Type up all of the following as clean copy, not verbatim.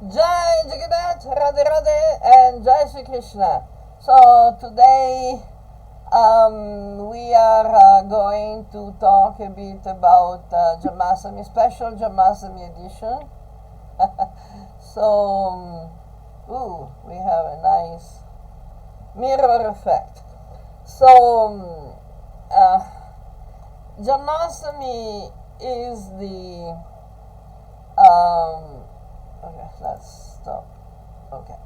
Jai Jagannath, Radhe Radhe, and Jai Shri Krishna. So today we are going to talk a bit about Janmastami, special Janmastami edition. So, we have a nice mirror effect. So, Janmastami is the okay, let's stop. Okay.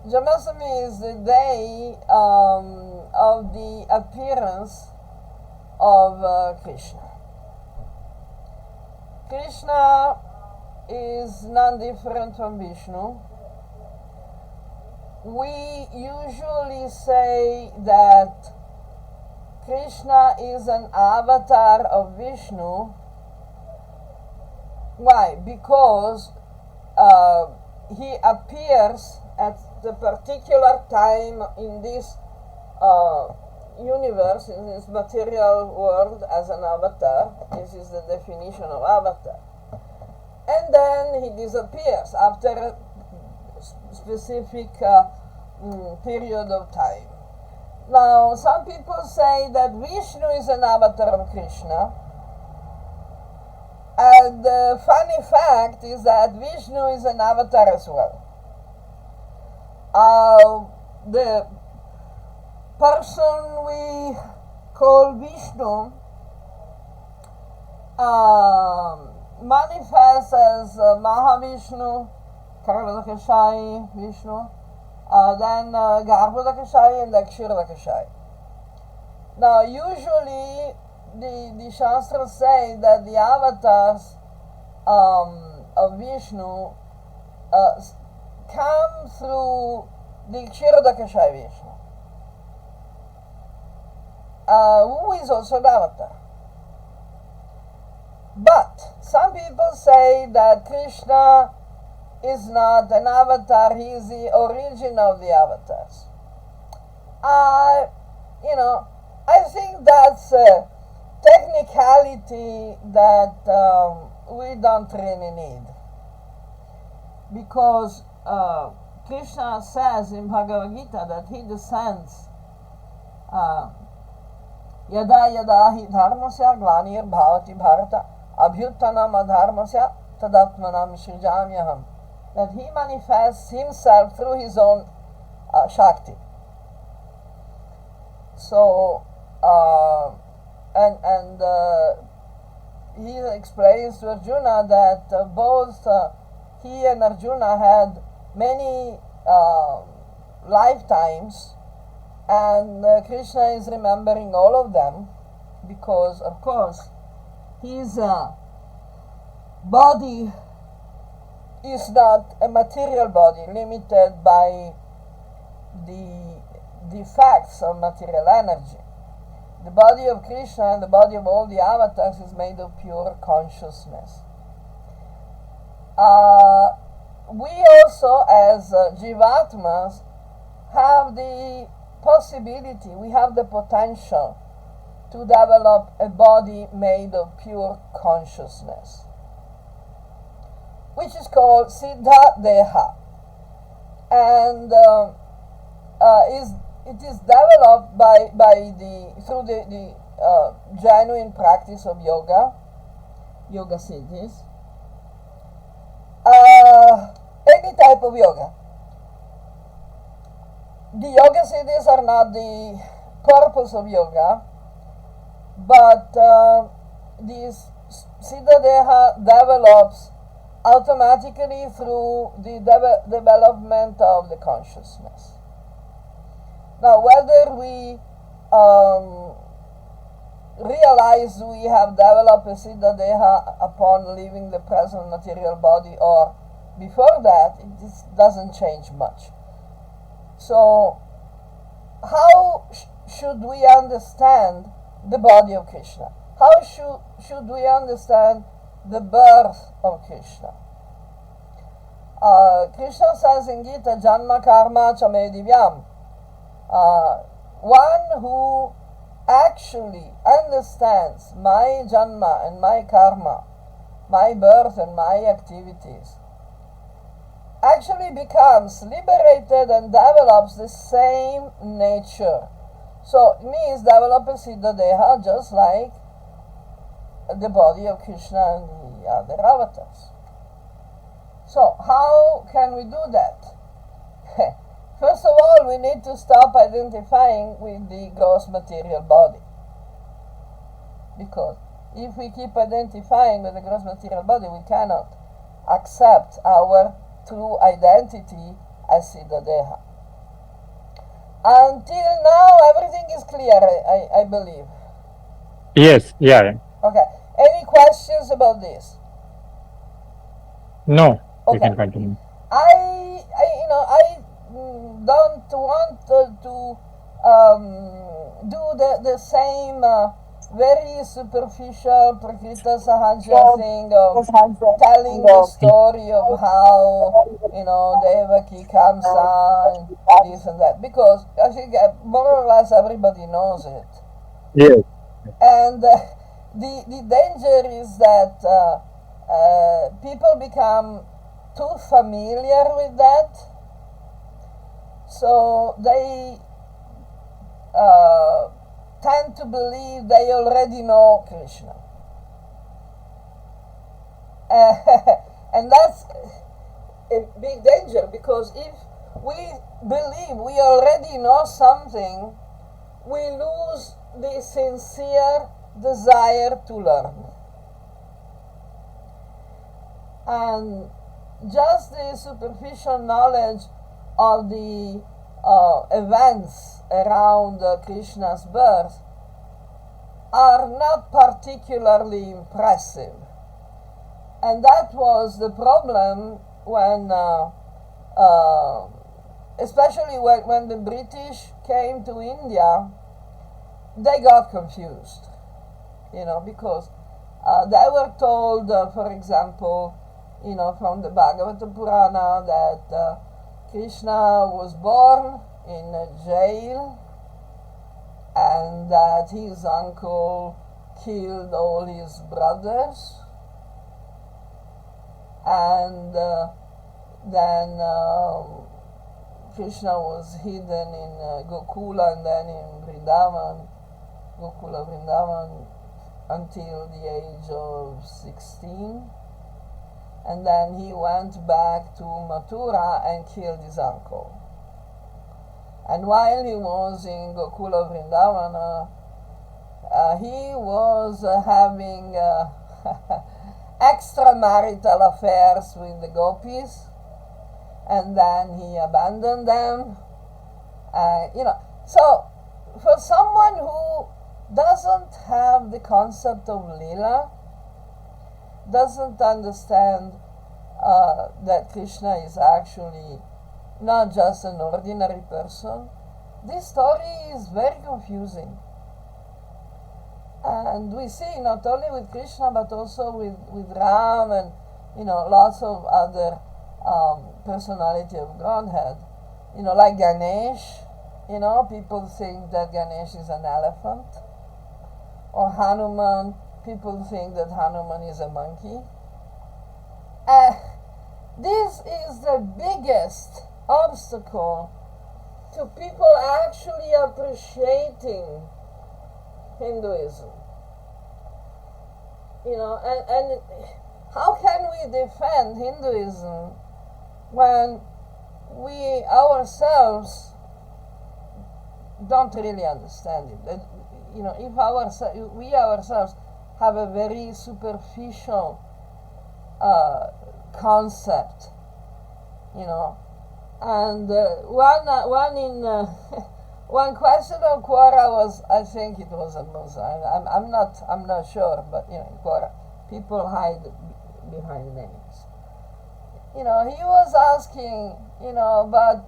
Janmastami is the day of the appearance of Krishna. Krishna is none different from Vishnu. We usually say that Krishna is an avatar of Vishnu. Why? Because he appears at the particular time in this universe, in this material world, as an avatar. This is the definition of avatar. And then he disappears after a specific period of time. Now, some people say that Vishnu is an avatar of Krishna. And the funny fact is that Vishnu is an avatar as well. The person we call Vishnu manifests as Mahavishnu, Karavadakashai Vishnu, then Garbhodakashai and Akshiradakashai. Now, usually the Shastras say that the avatars of Vishnu come through the Kshirodakashai Vishnu, who is also an avatar. But some people say that Krishna is not an avatar, he is the origin of the avatars. I think that's a technicality that we don't really need. Because Krishna says in Bhagavad Gita that he descends yada yada hi dharmasya glanir bhavati bharata abhyuttanam adharmasya tadatmanam srijamyaham, that he manifests himself through his own Shakti. So and he explains to Arjuna that both he and Arjuna had many lifetimes, and Krishna is remembering all of them because, of course, his body is not a material body limited by the defects of material energy. The body of Krishna and the body of all the avatars is made of pure consciousness. We also, as Jivatmas, have the possibility, we have the potential to develop a body made of pure consciousness, which is called Siddha Deha. And it is developed through the genuine practice of yoga siddhis, any type of yoga. The yoga siddhis are not the purpose of yoga, but this Siddha Deha develops automatically through the development of the consciousness. Now, whether we realize we have developed a Siddha Deha upon leaving the present material body or before that, it doesn't change much. So, how should we understand the body of Krishna? How should we understand the birth of Krishna? Krishna says in Gita, janma karma cha me divyam. One who actually understands my janma and my karma, my birth and my activities, actually becomes liberated and develops the same nature. So it means develop a Siddha Deha just like the body of Krishna and the other avatars. So how can we do that? First of all, we need to stop identifying with the gross material body. Because if we keep identifying with the gross material body, we cannot accept our true identity as Siddha Deha. Until now, everything is clear, I believe. Yes, yeah. Okay. Any questions about this? No, you Okay. can continue. I don't want to do the same very superficial Prakrita Sahaja thing of telling the story of how Devaki comes and this and that, because I think more or less everybody knows it. Yes. And the danger is that people become too familiar with that, so they tend to believe they already know Krishna. And that's a big danger, because if we believe we already know something, we lose the sincere desire to learn. And just the superficial knowledge of the events around Krishna's birth are not particularly impressive. And that was the problem when, especially when the British came to India, they got confused, because they were told, for example, from the Bhagavata Purana that Krishna was born in a jail and that his uncle killed all his brothers, and then Krishna was hidden in Gokula and then in Vrindavan, Gokula Vrindavan, until the age of 16. And then he went back to Mathura and killed his uncle. And while he was in Gokula Vrindavan, he was having extramarital affairs with the gopis, and then he abandoned them. So for someone who doesn't have the concept of lila, doesn't understand that Krishna is actually not just an ordinary person, this story is very confusing. And we see not only with Krishna but also with Ram and lots of other personality of Godhead. Like Ganesh, people think that Ganesh is an elephant. Or Hanuman, people think that Hanuman is a monkey. This is the biggest obstacle to people actually appreciating Hinduism. And how can we defend Hinduism when we ourselves don't really understand it? If we ourselves have a very superficial concept, and one question of Quora was, I think it was a Muslim. I'm not sure, but in Quora, people hide behind names. He was asking, but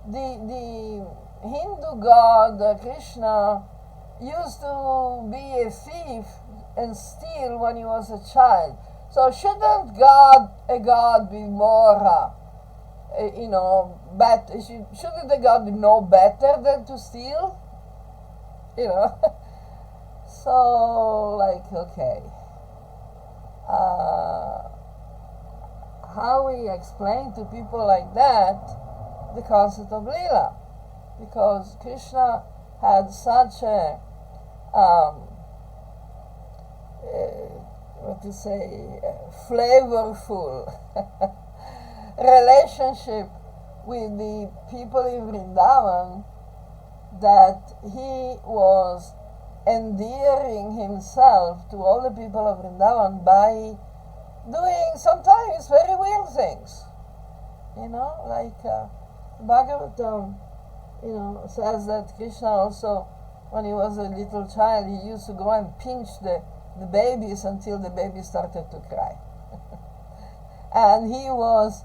the Hindu god Krishna used to be a thief and steal when he was a child. So shouldn't a god be more, better? Shouldn't the god know better than to steal? So, okay. how we explain to people like that the concept of lila, because Krishna had such a flavorful relationship with the people in Vrindavan that he was endearing himself to all the people of Vrindavan by doing sometimes very weird things. Like Bhagavatam, says that Krishna also, when he was a little child, he used to go and pinch the babies until the babies started to cry. And he was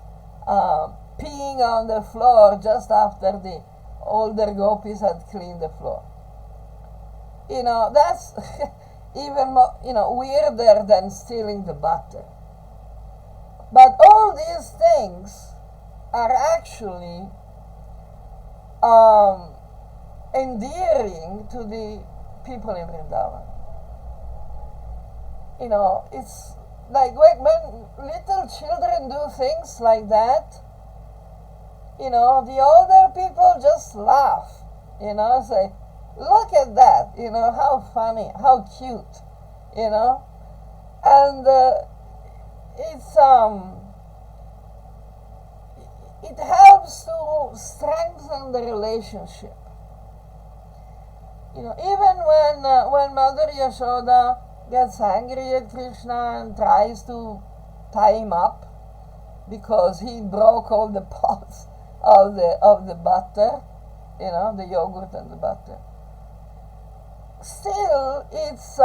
peeing on the floor just after the older gopis had cleaned the floor. That's even more, weirder than stealing the butter. But all these things are actually endearing to the people in Vrindavan. It's like when little children do things like that, the older people just laugh, say, look at that, how funny, how cute, and it helps to strengthen the relationship. Even when Mother Yashoda gets angry at Krishna and tries to tie him up because he broke all the pots of the butter, the yogurt and the butter. Still, it's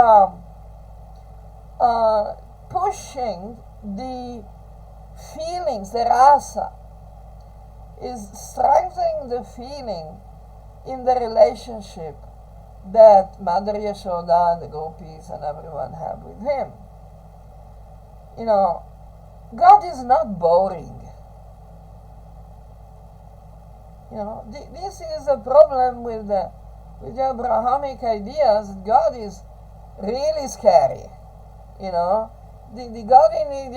pushing the feelings, the rasa, is strengthening the feeling in the relationship that Mother Yashoda and the gopis and everyone have with him. God is not boring. This is a problem with the Abrahamic ideas that God is really scary. The God in the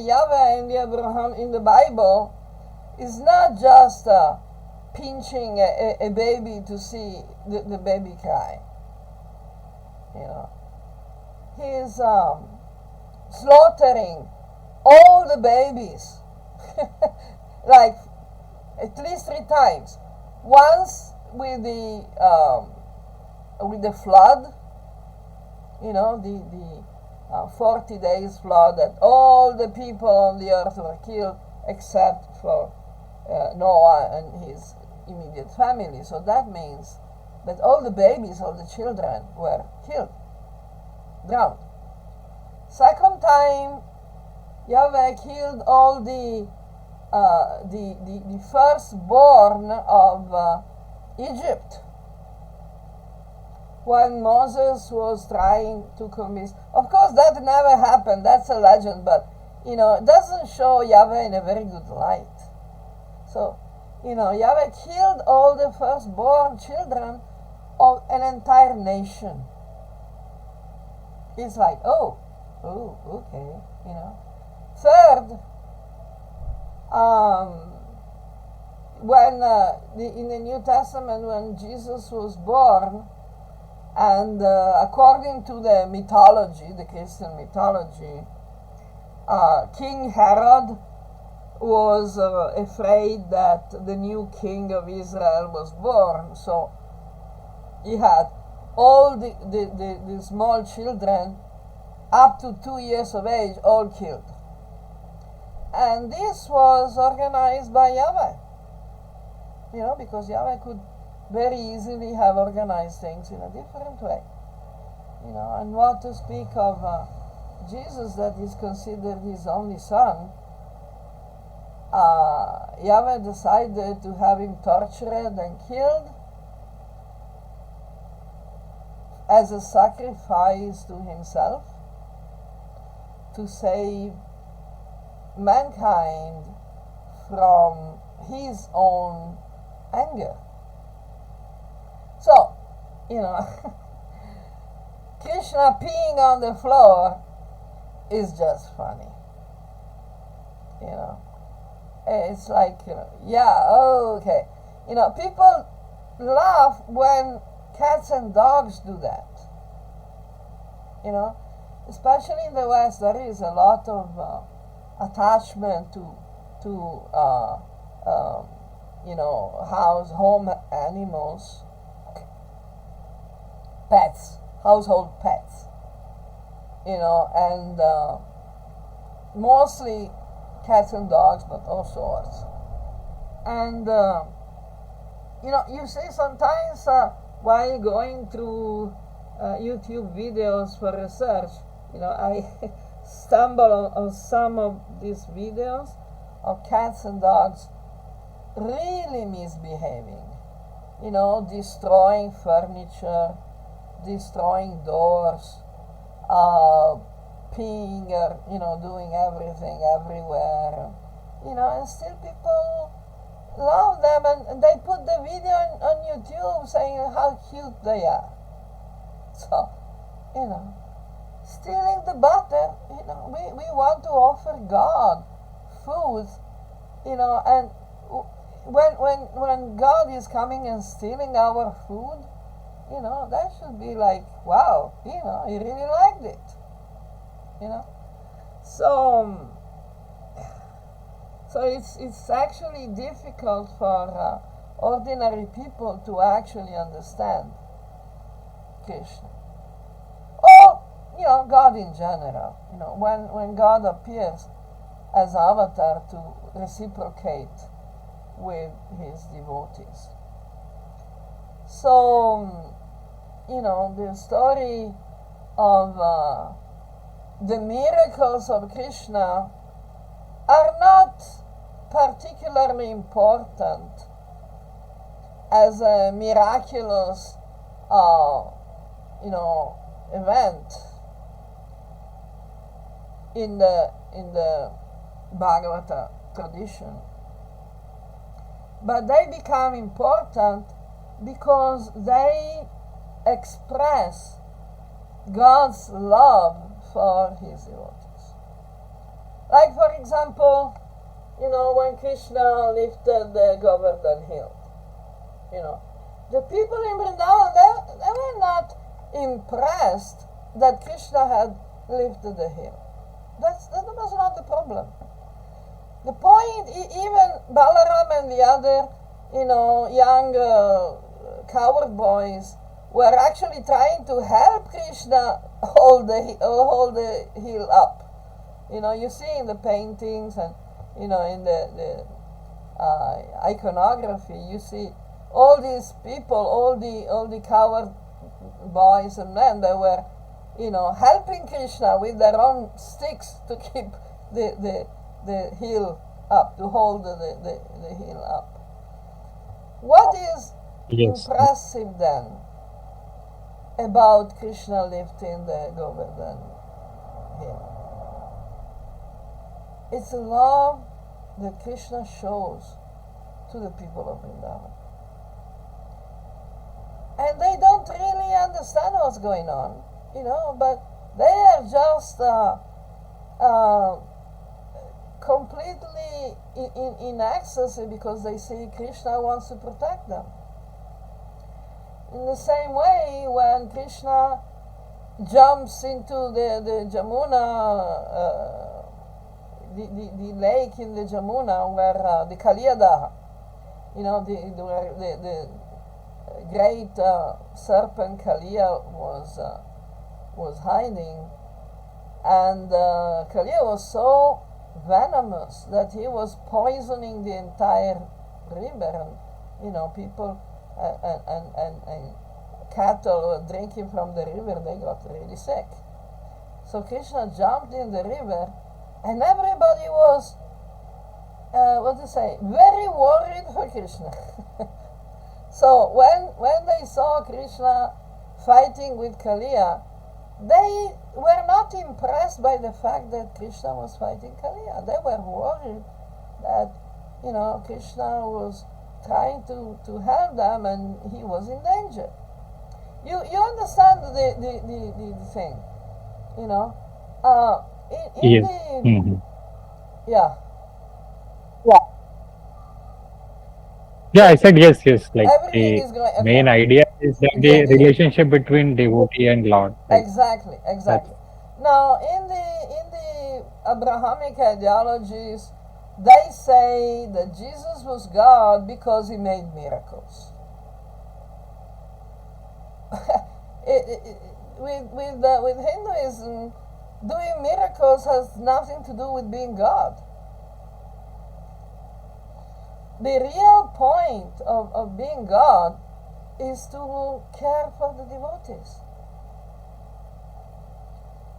Yahweh in the Bible is not just pinching a baby to see the baby cry. He is slaughtering all the babies, like at least 3 times. Once with the flood, the 40 days flood, that all the people on the earth were killed except for Noah and his immediate family. So that means that all the babies, all the children were killed, drowned. Second time, Yahweh killed all the firstborn of Egypt. When Moses was trying to convince, of course that never happened, that's a legend, but it doesn't show Yahweh in a very good light. So, Yahweh killed all the firstborn children of an entire nation. It's like, oh, okay, Third, when in the New Testament, when Jesus was born, and according to the mythology, the Christian mythology, King Herod was afraid that the new king of Israel was born, so he had all the small children up to 2 years of age all killed. And this was organized by Yahweh, because Yahweh could very easily have organized things in a different way. And what to speak of Jesus, that is considered his only son. Yahweh decided to have him tortured and killed as a sacrifice to himself to save mankind from his own anger. So, Krishna peeing on the floor is just funny. you know. It's like, yeah, okay. People laugh when cats and dogs do that. Especially in the West, there is a lot of attachment to home animals, pets, household pets. And mostly cats and dogs, but all sorts. And you see sometimes while going through YouTube videos for research, I stumble on some of these videos of cats and dogs really misbehaving, destroying furniture, destroying doors, peeing, or doing everything everywhere, and still people love them, and they put the video on YouTube saying how cute they are. So, stealing the butter, we want to offer God food, and when God is coming and stealing our food, that should be like, wow, he really liked it, So it's actually difficult for ordinary people to actually understand Krishna. Or, God in general. When God appears as avatar to reciprocate with his devotees. So, the story of the miracles of Krishna are not particularly important as a miraculous event in the Bhagavata tradition, but they become important because they express God's love for his devotees. Like, for example, when Krishna lifted the Govardhan hill, the people in Vrindavan, they were not impressed that Krishna had lifted the hill. That was not the problem. The point, even Balaram and the other, young coward boys were actually trying to help Krishna hold the hill up. You see in the paintings and, in the iconography, you see all these people, all the coward boys and men, they were, helping Krishna with their own sticks to keep the hill up, to hold the hill up. What is Yes. impressive then about Krishna lifting the Govardhan hill? It's the love that Krishna shows to the people of Vrindavan. And they don't really understand what's going on, but they are just completely in ecstasy because they see Krishna wants to protect them. In the same way, when Krishna jumps into the Jamuna, the lake in the Jamuna where the Kaliyadaha, the great serpent Kaliya was hiding, and Kaliya was so venomous that he was poisoning the entire river, and people and cattle were drinking from the river. They got really sick. So Krishna jumped in the river, and everybody was very worried for Krishna. So when they saw Krishna fighting with Kaliya, they were not impressed by the fact that Krishna was fighting Kaliya. They were worried that Krishna was trying to help them and he was in danger. You understand the thing, in Yes. the yeah. Yeah, Yeah, I said yes, yes. Like everything the is going. Okay, main idea is that the relationship between devotee and Lord, right? exactly, That's exactly. Now, in the Abrahamic ideologies, they say that Jesus was God because he made miracles. With Hinduism, doing miracles has nothing to do with being God. The real point of being God is to care for the devotees,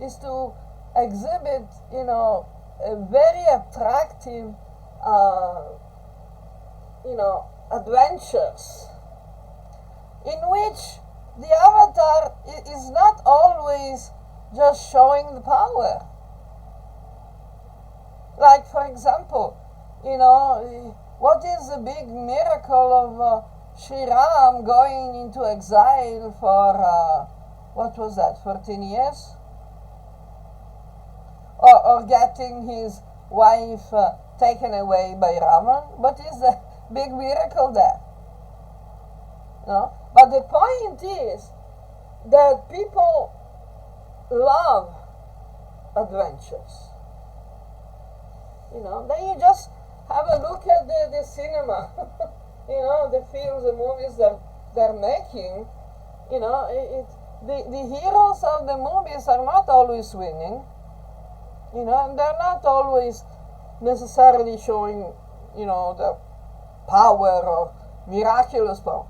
is to exhibit, a very attractive, uh, adventures in which the avatar is not always just showing the power. Like, for example, what is the big miracle of Sri Ram going into exile for, what was that, 14 years? Or getting his wife taken away by Ravan? What is the big miracle there? No? But the point is that people love adventures. Then you just have a look at the cinema, the films, the movies that they're making. The heroes of the movies are not always winning, and they're not always necessarily showing, the power or miraculous power.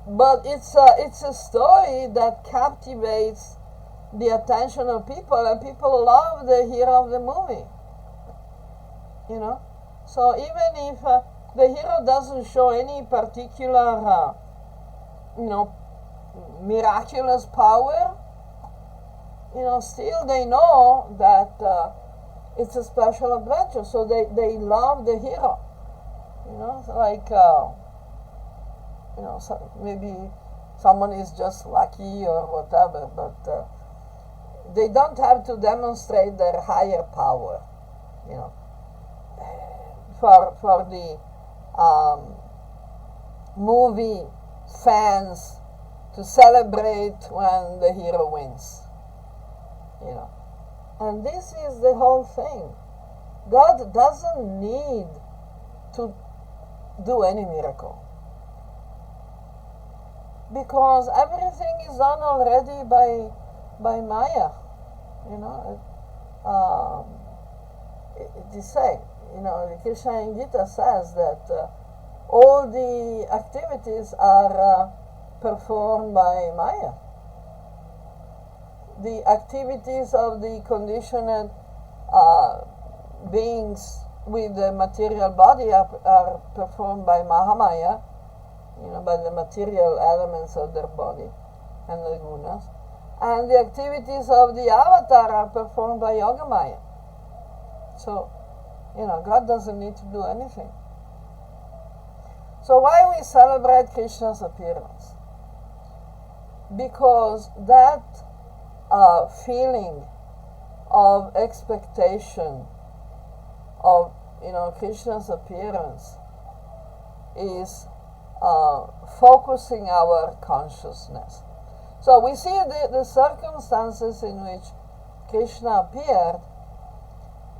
But it's a story that captivates the attention of people, and people love the hero of the movie. So even if the hero doesn't show any particular, miraculous power, still they know that it's a special adventure. So they love the hero. So like, so maybe someone is just lucky or whatever, but they don't have to demonstrate their higher power. For the movie fans to celebrate when the hero wins. And this is the whole thing. God doesn't need to do any miracle, because everything is done already by Maya. It is said, Krishna in Gita says that all the activities are performed by Maya. The activities of the conditioned beings with the material body are performed by Mahamaya, by the material elements of their body and the gunas. And the activities of the avatar are performed by Yogamaya. So, God doesn't need to do anything. So why we celebrate Krishna's appearance? Because that feeling of expectation of Krishna's appearance is focusing our consciousness. So we see the circumstances in which Krishna appeared.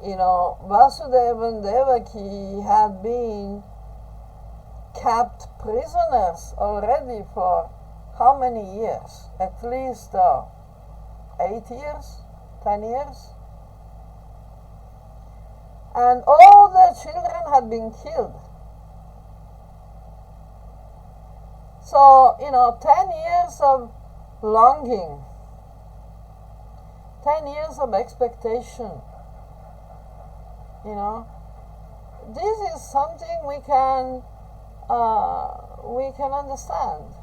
Vasudeva and Devaki had been kept prisoners already for how many years? At least 8 years, 10 years. And all their children had been killed. So, 10 years of longing, 10 years of expectation. This is something we can understand.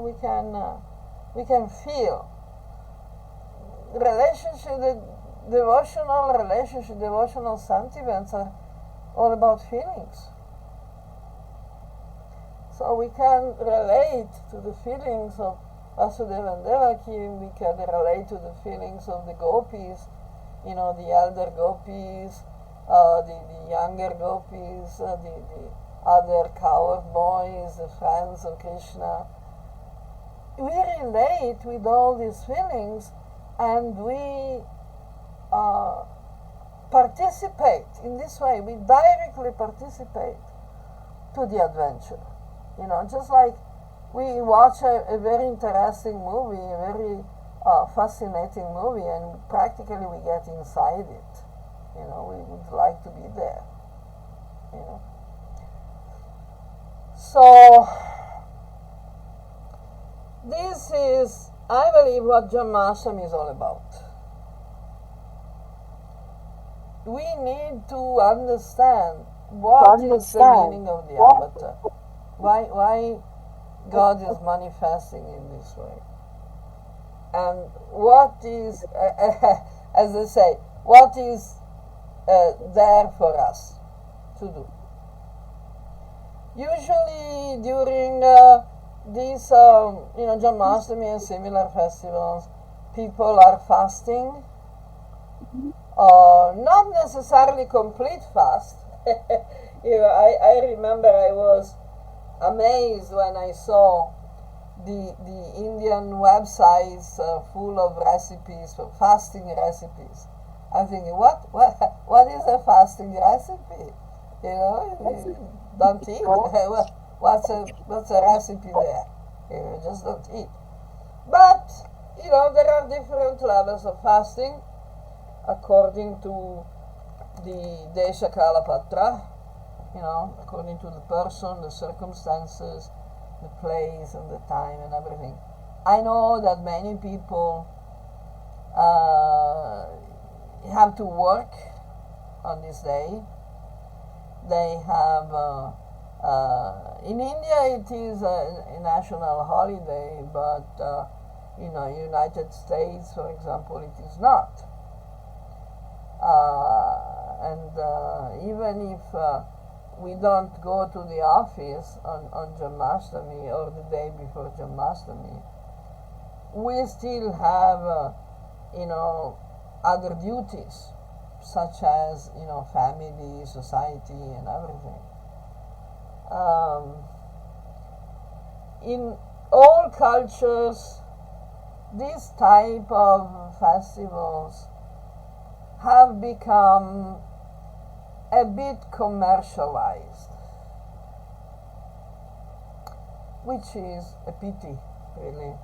We can feel. Devotional sentiments are all about feelings. So we can relate to the feelings of Vasudeva and Devaki. We can relate to the feelings of the gopis, the elder gopis, the younger gopis, the other coward boys, the friends of Krishna. We relate with all these feelings, and we participate in this way. We directly participate to the adventure. Just like we watch a very interesting movie, a very fascinating movie, and practically we get inside it. We would like to be there. So this is, I believe, what janmastami is all about. We need to understand what is the meaning of the avatar. Why God is manifesting in this way. And what is, as they say, what is there for us to do. Usually during these, janmastami and similar festivals, people are fasting. Not necessarily complete fast. I remember I was amazed when I saw the Indian websites full of recipes, for fasting recipes. I'm thinking, what is a fasting recipe? Don't eat. What's a recipe there? Just don't eat. But there are different levels of fasting according to the desha kala patra, according to the person, the circumstances, the place and the time and everything. I know that many people have to work on this day. They have, in India it is a national holiday, but United States, for example, it is not. And even if we don't go to the office on janmastami or the day before janmastami, we still have, other duties, such as, family, society, and everything. In all cultures, this type of festivals have become a bit commercialized, which is a pity, really,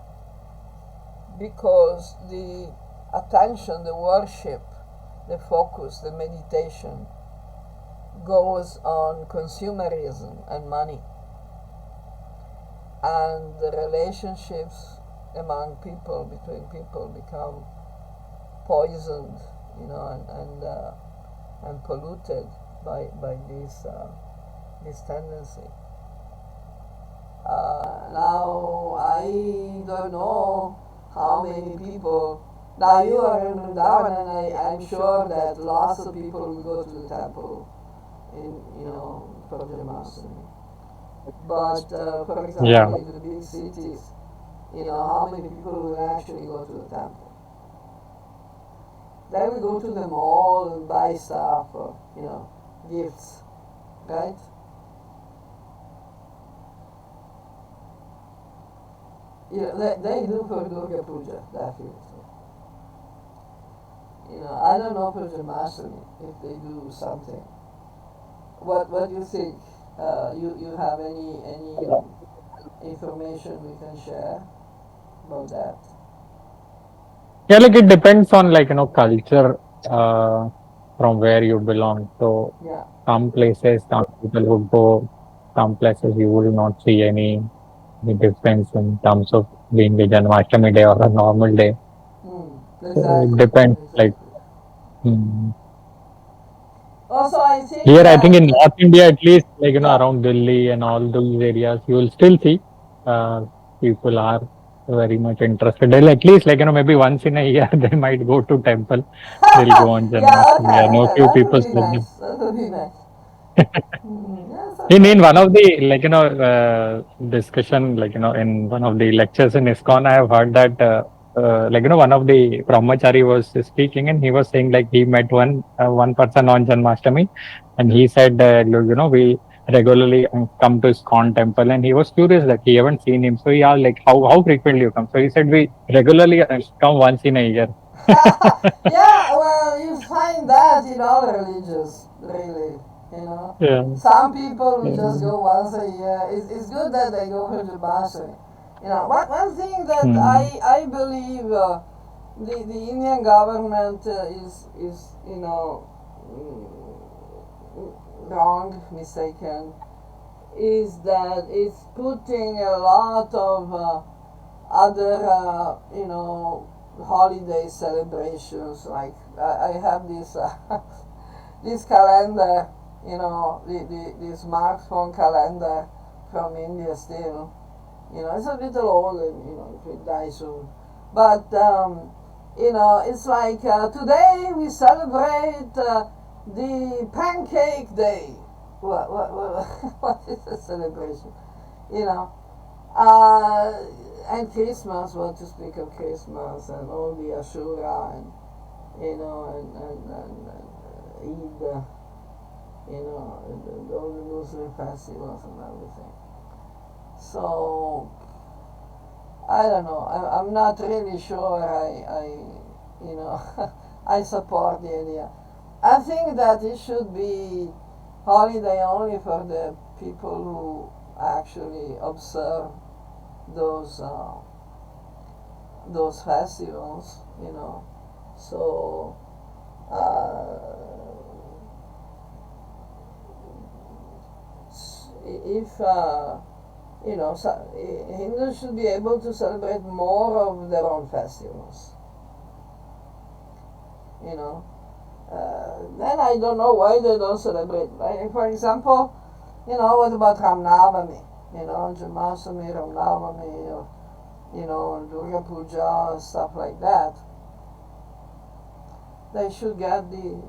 because the attention, the worship, the focus, the meditation goes on consumerism and money, and the relationships among people, between people, become poisoned, and polluted by this tendency. Now I don't know how many people. Now you are in Vrindavan, and I'm sure that lots of people will go to the temple for janmastami. But for example, in the big cities, how many people will actually go to the temple? They will go to the mall and buy stuff or, gifts, right? They do for Durga Puja, definitely. I don't know for janmastami if they do something. What do you think? You have any information we can share about that? Yeah, like it depends on culture from where you belong. So some places, some people would go. Some places you will not see any difference in terms of being a Janmashtami day or a normal day. Exactly. So it depends. Also, I think here, I think in North India, at least, around Delhi and all those areas, you will still see people are very much interested. They'll at least, maybe once in a year, they might go to temple. They'll go on Janmashtami. I know a few people. That would be nice. In one of the discussion, in one of the lectures in ISKCON, I have heard that one of the brahmachari was speaking, and he was saying like he met one person on Janmastami, and he said we regularly come to ISKCON temple, and he was curious that he haven't seen him. So he asked like how frequently you come. So he said we regularly come once in a year. Yeah, well, you find that in all religions, really. Yeah. Some people will just Mm. go once a year. It's good that they go to the Janmastami. One thing that Mm. I believe the Indian government is wrong, mistaken, is that it's putting a lot of other holiday celebrations. Like I have this this calendar, this smartphone calendar from India still. It's a little old and it will die soon. But it's like today we celebrate the pancake day. What is a celebration? And Christmas, what to speak of Christmas and all the Ashura and Eid, and all the Muslim festivals and everything. So I don't know. I'm not really sure. I support the idea. I think that it should be holiday only for the people who actually observe those festivals. So if Hindus should be able to celebrate more of their own festivals. Then I don't know why they don't celebrate. Like, for example, what about Ramnavami? Janmastami, Ramnavami, or Durga Puja, stuff like that. They should get the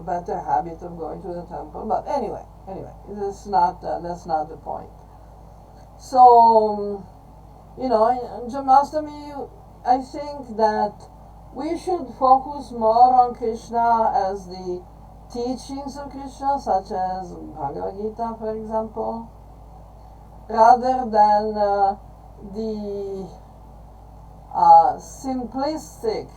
better habit of going to the temple. But anyway, that's not the point. So in Janmastami, I think that we should focus more on Krishna as the teachings of Krishna, such as Bhagavad Gita, for example, rather than the simplistic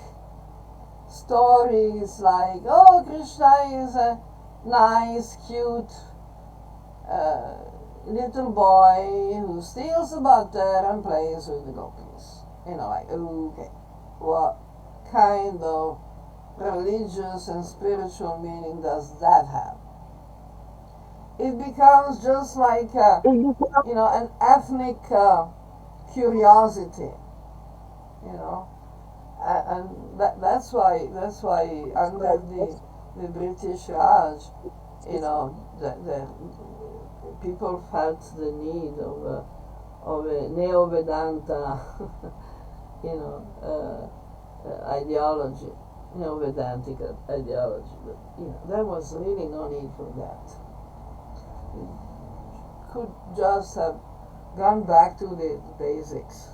stories like, oh, Krishna is a nice, cute little boy who steals the butter and plays with the gopis. Okay, what kind of religious and spiritual meaning does that have? It becomes just like an ethnic curiosity, and that's why under the British Raj, the people felt the need of a neo-Vedanta, ideology, Vedantic ideology. But there was really no need for that. It could just have gone back to the basics.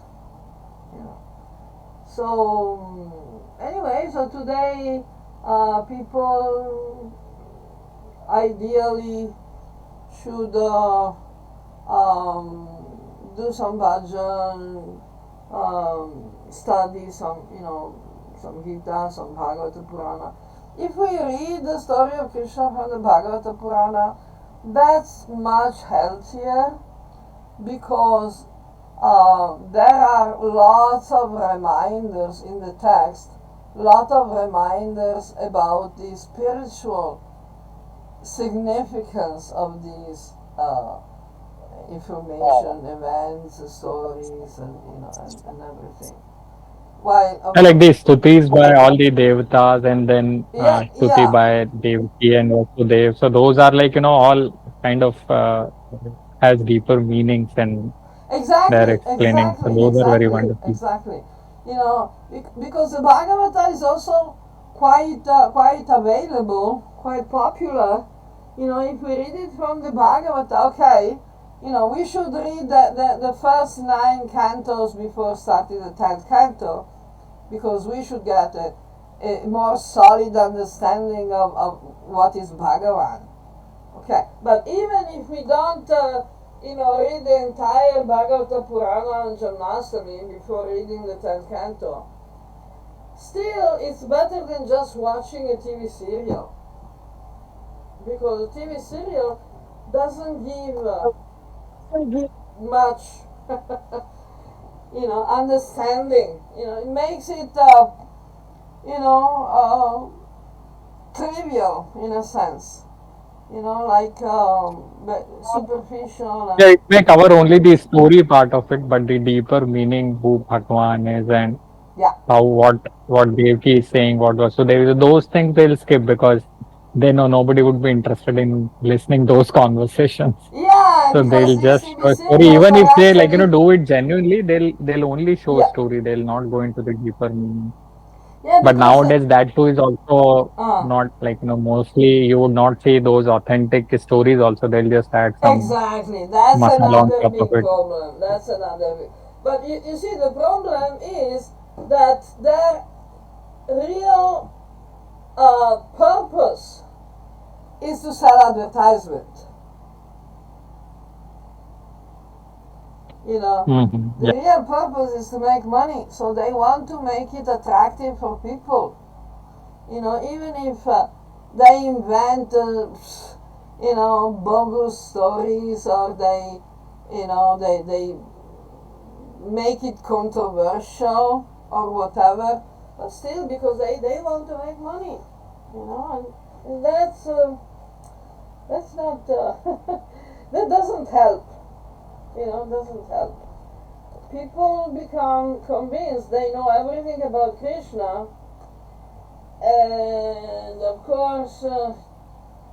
So anyway, so today people ideally should do some bhajan, study some Gita, some Bhagavata Purana. If we read the story of Krishna from the Bhagavata Purana, that's much healthier, because there are lots of reminders in the text, lot of reminders about the spiritual significance of these information, events, stories, and everything. I like these stutis by all the devatas, and then stuti Yeah, by Devaki and Vasudev. So those are all kind of has deeper meanings, and they're exactly, explaining. So exactly, those are very exactly, wonderful. exactly. Because the Bhagavata is also quite available, quite popular. If we read it from the Bhagavata, okay, we should read the first 9 cantos before starting the 10th canto. because we should get a more solid understanding of what is Bhagavan. Okay, but even if we don't, read the entire Bhagavata Purana on Janmastami before reading the 10th canto, still it's better than just watching a TV serial, because a TV serial doesn't give much, understanding. It makes it, trivial in a sense. Like superficial. Yeah, it may cover only the story part of it, but the deeper meaning, who Bhagwan is and how what Devki is saying, what was. So those things they'll skip because they know nobody would be interested in listening those conversations. Yeah, So they'll just show a story. Even if they do it genuinely, they'll only show story. They'll not go into the deeper meaning. Yeah, but nowadays that too is also not mostly you would not see those authentic stories also. They'll just add some exactly. That's masala on another top big of it. problem. That's another big. But you see, the problem is that their real purpose is to sell advertisement. The real purpose is to make money, so they want to make it attractive for people. Even if they invent, bogus stories, or they make it controversial or whatever, but still, because they want to make money, and that's not that doesn't help. Doesn't help. People become convinced they know everything about Krishna, and of course,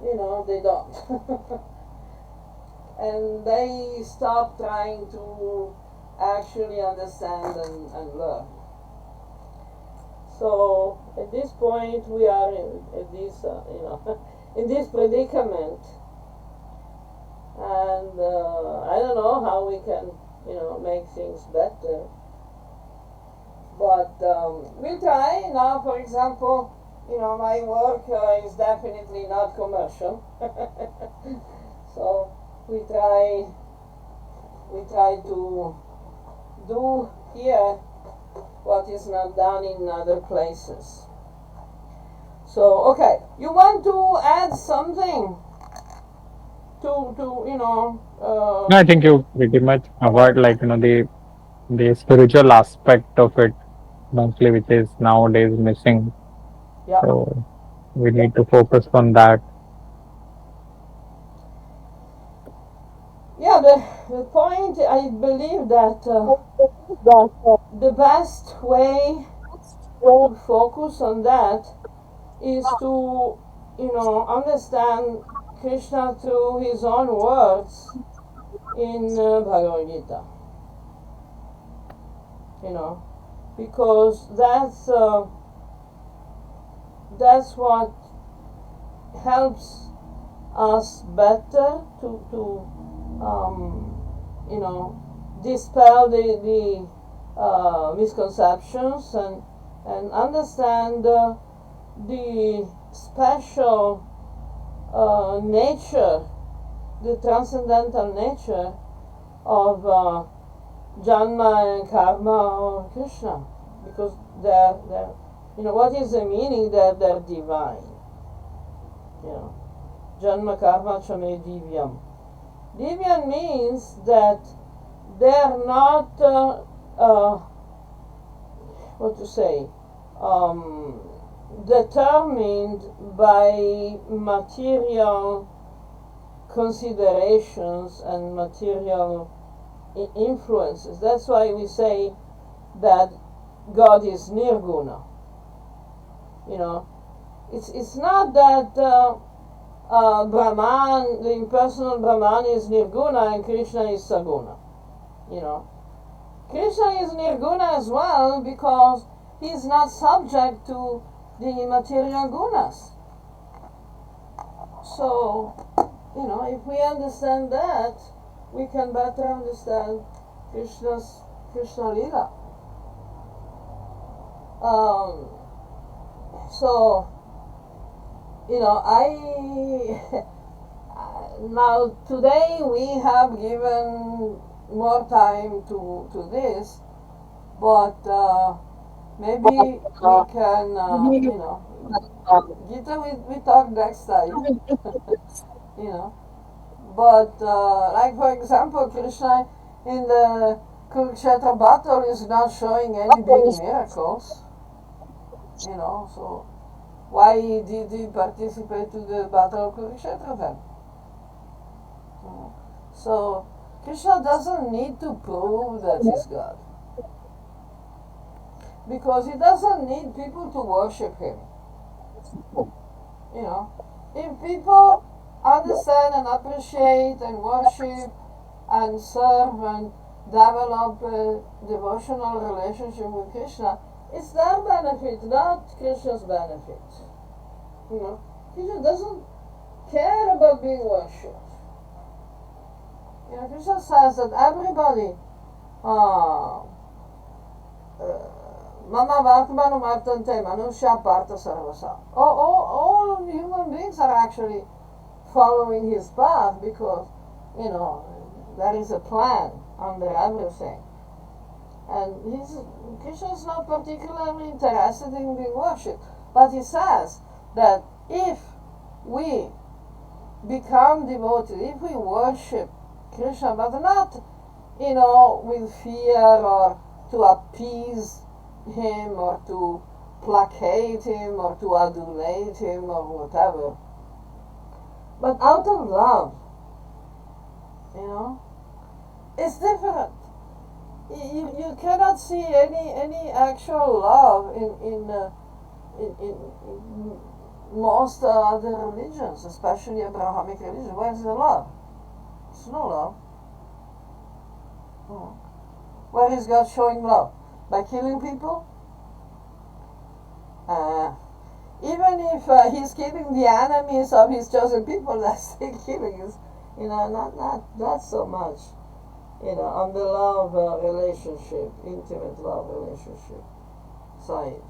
they don't. And they stop trying to actually understand and learn. So at this point, we are in this, in this predicament. And I don't know how we can, make things better. But we'll try. Now, for example, my work is definitely not commercial. So we try to do here what is not done in other places. So, okay, you want to add something? No, I think you pretty much covered the spiritual aspect of it mostly, which is nowadays missing. Yeah. So we need to focus on that. Yeah, the point, I believe that the best way to focus on that is to, understand Krishna through his own words in Bhagavad Gita. Because that's what helps us better to dispel the misconceptions and understand the special nature, the transcendental nature of janma and karma of Krishna, because they're what is the meaning? They're divine. Janma karma chame divyam. Divyam means that they're not determined by material considerations and material influences. That's why we say that God is nirguna. It's not that Brahman, the impersonal Brahman, is nirguna and Krishna is saguna. Krishna is nirguna as well because he is not subject to the material gunas. So, if we understand that, we can better understand Krishna Lila. Um, so, I now today we have given more time to this, but maybe we can, Gita, we talk next time, you know. But like for example, Krishna in the Kurukshetra battle is not showing any big miracles, so why did he participate to the battle of Kurukshetra then? So Krishna doesn't need to prove that he's God, because he doesn't need people to worship him. If people understand and appreciate and worship and serve and develop a devotional relationship with Krishna, it's their benefit, not Krishna's benefit. Krishna doesn't care about being worshipped. Krishna says that everybody, Mama Vartmanu Martante Manusha Partha Sarvasa. All human beings are actually following his path because, there is a plan under everything. And Krishna is not particularly interested in being worshipped. But he says that if we become devoted, if we worship Krishna, but not, with fear or to appease him or to placate him or to adulate him or whatever, but out of love, it's different. You cannot see any actual love in most other religions, especially Abrahamic religion. Where's the love? There's no love. Where is God showing love? By killing people? Even if he's killing the enemies of his chosen people, that's still killing. Is not so much. On the love relationship, intimate love relationship side.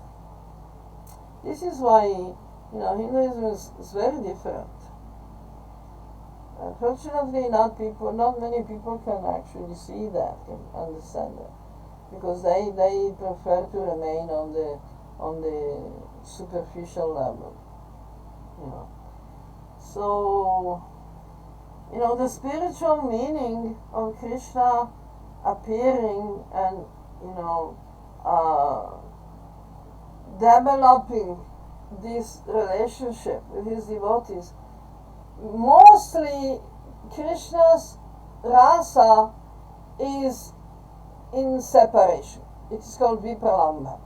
This is why Hinduism is very different. Unfortunately, not many people can actually see that, can understand that, because they prefer to remain on the superficial level. So the spiritual meaning of Krishna appearing and developing this relationship with his devotees, mostly Krishna's rasa is in separation. It is called vipralambha.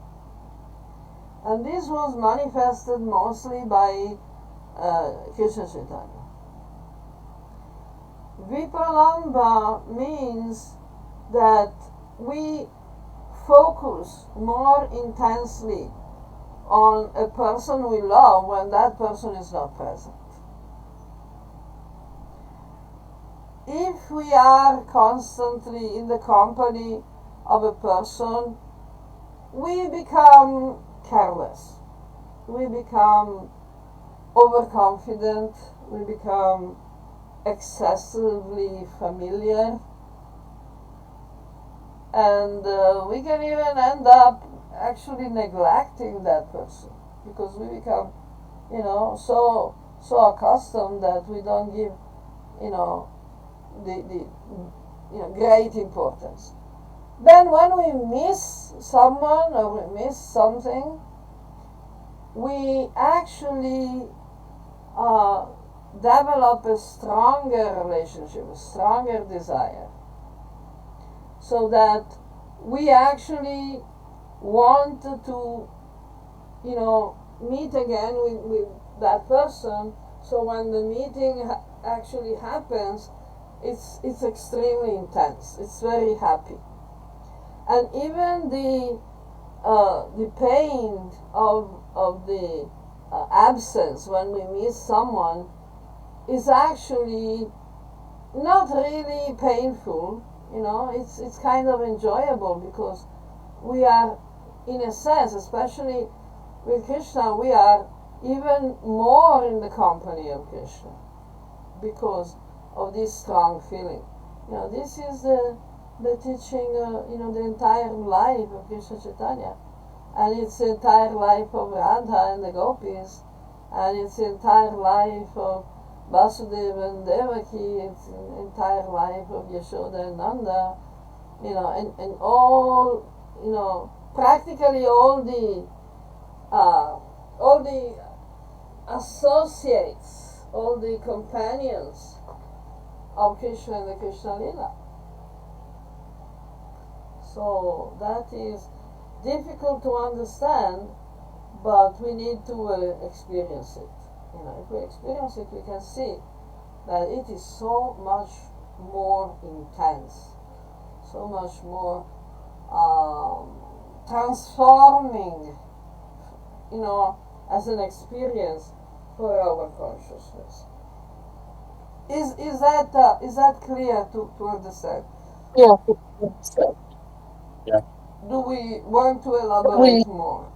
And this was manifested mostly by Krishna Chaitanya. Vipralambha means that we focus more intensely on a person we love when that person is not present. If we are constantly in the company of a person, we become careless, we become overconfident, we become excessively familiar, and we can even end up actually neglecting that person, because we become so accustomed that we don't give the great importance. Then when we miss someone or we miss something, we actually develop a stronger relationship, a stronger desire, so that we actually want to meet again with that person. So when the meeting actually happens, it's extremely intense, it's very happy. And even the pain of the absence when we miss someone is actually not really painful. It's kind of enjoyable, because we are in a sense, especially with Krishna, we are even more in the company of Krishna because of this strong feeling. This is the teaching, the entire life of Krishna Chaitanya, and it's the entire life of Radha and the gopis, and it's the entire life of Vasudeva and Devaki, it's the entire life of Yashoda and Nanda, and all, practically all the associates, all the companions of Krishna and the Krishna Lila. So that is difficult to understand, but we need to experience it. If we experience it, we can see that it is so much more intense, so much more transforming, as an experience for our consciousness. Is that clear to understand? Yeah. Yeah. Do we want to elaborate more?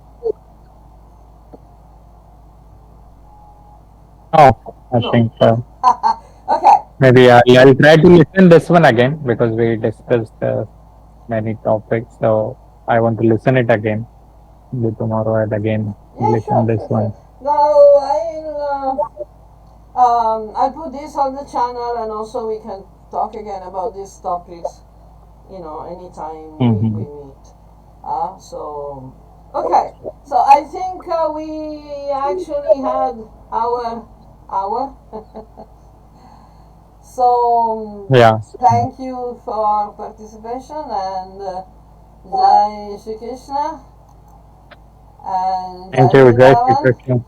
Oh, I think Okay. maybe I'll try to listen this one again because we discussed many topics. So I want to listen it again. Maybe tomorrow I'll again Yeah, listen sure, this sure, one. sure. Now I'll put this on the channel, and also we can talk again about these topics, anytime we meet. So, okay. So I think we actually had our hour. So, Yeah. thank you for participation, and Jai Shri Krishna, and Thank Jai you, Jai Shri Vrindavan. Krishna.